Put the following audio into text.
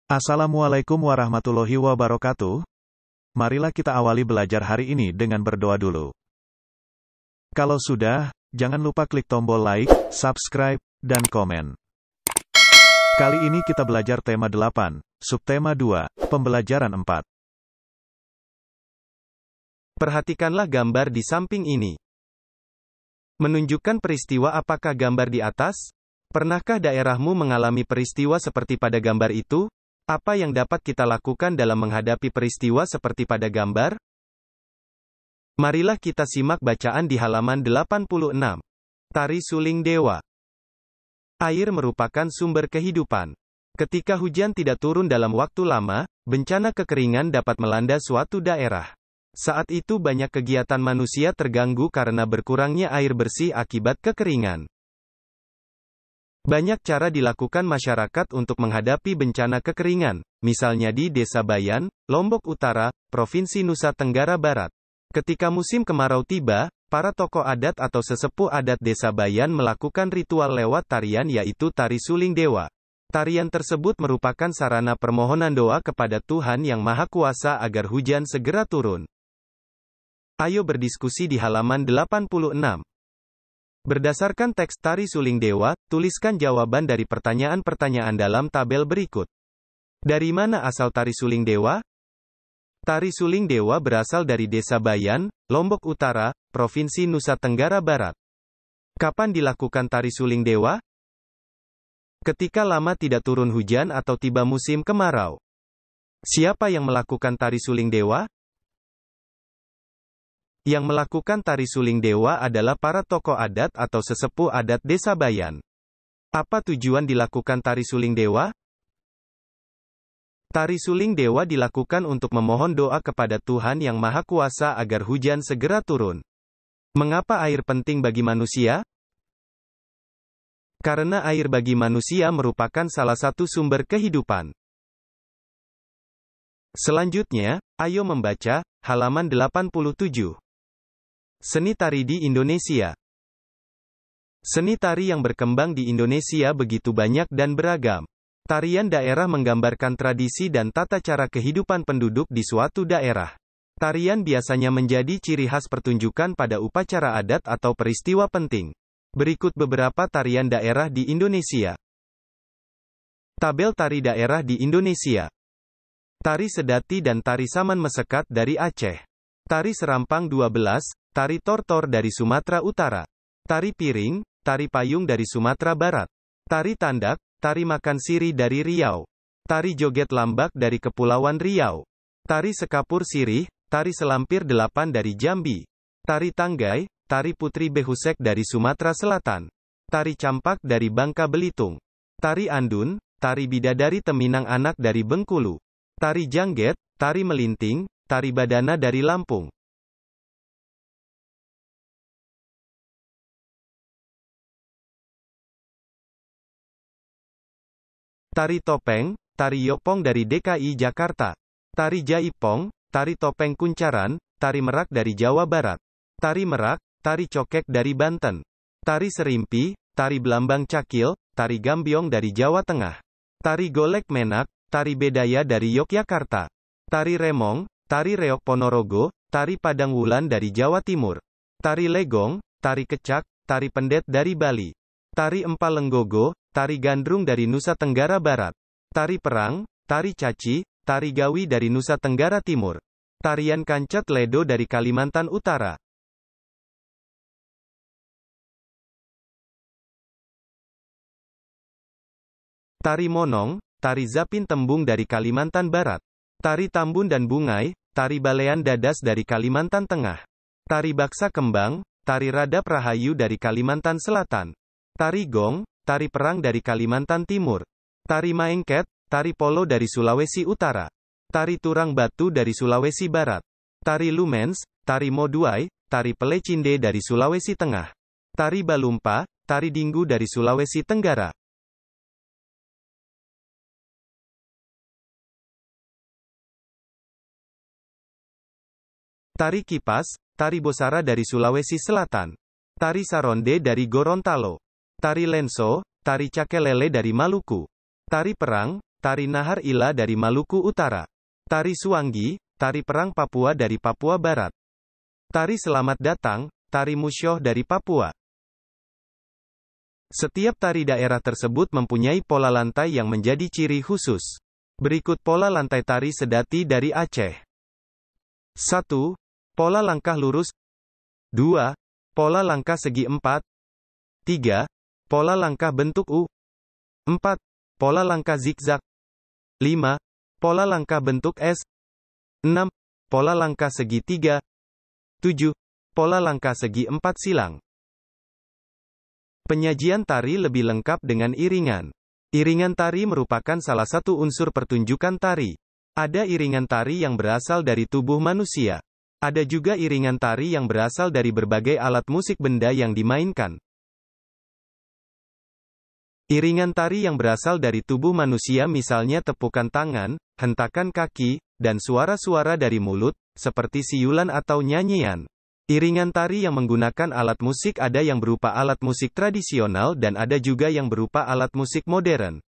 Assalamualaikum warahmatullahi wabarakatuh. Marilah kita awali belajar hari ini dengan berdoa dulu. Kalau sudah, jangan lupa klik tombol like, subscribe, dan komen. Kali ini kita belajar tema 8, subtema 2, pembelajaran 4. Perhatikanlah gambar di samping ini. Menunjukkan peristiwa apakah gambar di atas? Pernahkah daerahmu mengalami peristiwa seperti pada gambar itu? Apa yang dapat kita lakukan dalam menghadapi peristiwa seperti pada gambar? Marilah kita simak bacaan di halaman 86. Tari Suling Dewa. Air merupakan sumber kehidupan. Ketika hujan tidak turun dalam waktu lama, bencana kekeringan dapat melanda suatu daerah. Saat itu banyak kegiatan manusia terganggu karena berkurangnya air bersih akibat kekeringan. Banyak cara dilakukan masyarakat untuk menghadapi bencana kekeringan, misalnya di Desa Bayan, Lombok Utara, Provinsi Nusa Tenggara Barat. Ketika musim kemarau tiba, para tokoh adat atau sesepuh adat Desa Bayan melakukan ritual lewat tarian yaitu Tari Suling Dewa. Tarian tersebut merupakan sarana permohonan doa kepada Tuhan Yang Maha Kuasa agar hujan segera turun. Ayo berdiskusi di halaman 86. Berdasarkan teks Tari Suling Dewa, tuliskan jawaban dari pertanyaan-pertanyaan dalam tabel berikut. Dari mana asal Tari Suling Dewa? Tari Suling Dewa berasal dari Desa Bayan, Lombok Utara, Provinsi Nusa Tenggara Barat. Kapan dilakukan Tari Suling Dewa? Ketika lama tidak turun hujan atau tiba musim kemarau. Siapa yang melakukan Tari Suling Dewa? Yang melakukan Tari Suling Dewa adalah para tokoh adat atau sesepuh adat Desa Bayan. Apa tujuan dilakukan Tari Suling Dewa? Tari Suling Dewa dilakukan untuk memohon doa kepada Tuhan Yang Maha Kuasa agar hujan segera turun. Mengapa air penting bagi manusia? Karena air bagi manusia merupakan salah satu sumber kehidupan. Selanjutnya, ayo membaca halaman 87. Seni tari di Indonesia. Seni tari yang berkembang di Indonesia begitu banyak dan beragam. Tarian daerah menggambarkan tradisi dan tata cara kehidupan penduduk di suatu daerah. Tarian biasanya menjadi ciri khas pertunjukan pada upacara adat atau peristiwa penting. Berikut beberapa tarian daerah di Indonesia. Tabel tari daerah di Indonesia. Tari Sedati dan Tari Saman Mesekat dari Aceh. Tari Serampang 12, Tari Tortor dari Sumatera Utara. Tari Piring, Tari Payung dari Sumatera Barat. Tari Tandak, Tari Makan Siri dari Riau. Tari Joget Lambak dari Kepulauan Riau. Tari Sekapur Sirih, Tari Selampir 8 dari Jambi. Tari Tanggai, Tari Putri Behusek dari Sumatera Selatan. Tari Campak dari Bangka Belitung. Tari Andun, Tari Bidadari Teminang Anak dari Bengkulu. Tari Jangget, Tari Melinting, Tari Badana dari Lampung. Tari Topeng, Tari Yopong dari DKI Jakarta. Tari Jaipong, Tari Topeng Kuncaran, Tari Merak dari Jawa Barat. Tari Merak, Tari Cokek dari Banten. Tari Serimpi, Tari Belambang Cakil, Tari Gambyong dari Jawa Tengah. Tari Golek Menak, Tari Bedaya dari Yogyakarta. Tari Remong, Tari Reok Ponorogo, Tari Padang Wulan dari Jawa Timur. Tari Legong, Tari Kecak, Tari Pendet dari Bali. Tari Empalenggogo, Tari Gandrung dari Nusa Tenggara Barat. Tari Perang, Tari Caci, Tari Gawi dari Nusa Tenggara Timur. Tarian Kancet Ledo dari Kalimantan Utara. Tari Monong, Tari Zapin Tembung dari Kalimantan Barat. Tari Tambun dan Bungai, Tari Balean Dadas dari Kalimantan Tengah. Tari Baksa Kembang, Tari Radap Rahayu dari Kalimantan Selatan. Tari Gong, Tari Perang dari Kalimantan Timur. Tari Maengket, Tari Polo dari Sulawesi Utara. Tari Turang Batu dari Sulawesi Barat. Tari Lumens, Tari Moduai, Tari Pelecinde dari Sulawesi Tengah. Tari Balumpa, Tari Dinggu dari Sulawesi Tenggara. Tari Kipas, Tari Bosara dari Sulawesi Selatan. Tari Saronde dari Gorontalo. Tari Lenso, Tari Cakelele dari Maluku. Tari Perang, Tari Nahar Ila dari Maluku Utara. Tari Suanggi, Tari Perang Papua dari Papua Barat. Tari Selamat Datang, Tari Musyoh dari Papua. Setiap tari daerah tersebut mempunyai pola lantai yang menjadi ciri khusus. Berikut pola lantai tari Sedati dari Aceh. 1. Pola langkah lurus. 2. Pola langkah segi 4. 3. Pola langkah bentuk U. 4. Pola langkah zigzag. 5. Pola langkah bentuk S. 6. Pola langkah segi 3. 7. Pola langkah segi 4 silang. Penyajian tari lebih lengkap dengan iringan. Iringan tari merupakan salah satu unsur pertunjukan tari. Ada iringan tari yang berasal dari tubuh manusia. Ada juga iringan tari yang berasal dari berbagai alat musik benda yang dimainkan. Iringan tari yang berasal dari tubuh manusia misalnya tepukan tangan, hentakan kaki, dan suara-suara dari mulut, seperti siulan atau nyanyian. Iringan tari yang menggunakan alat musik ada yang berupa alat musik tradisional dan ada juga yang berupa alat musik modern.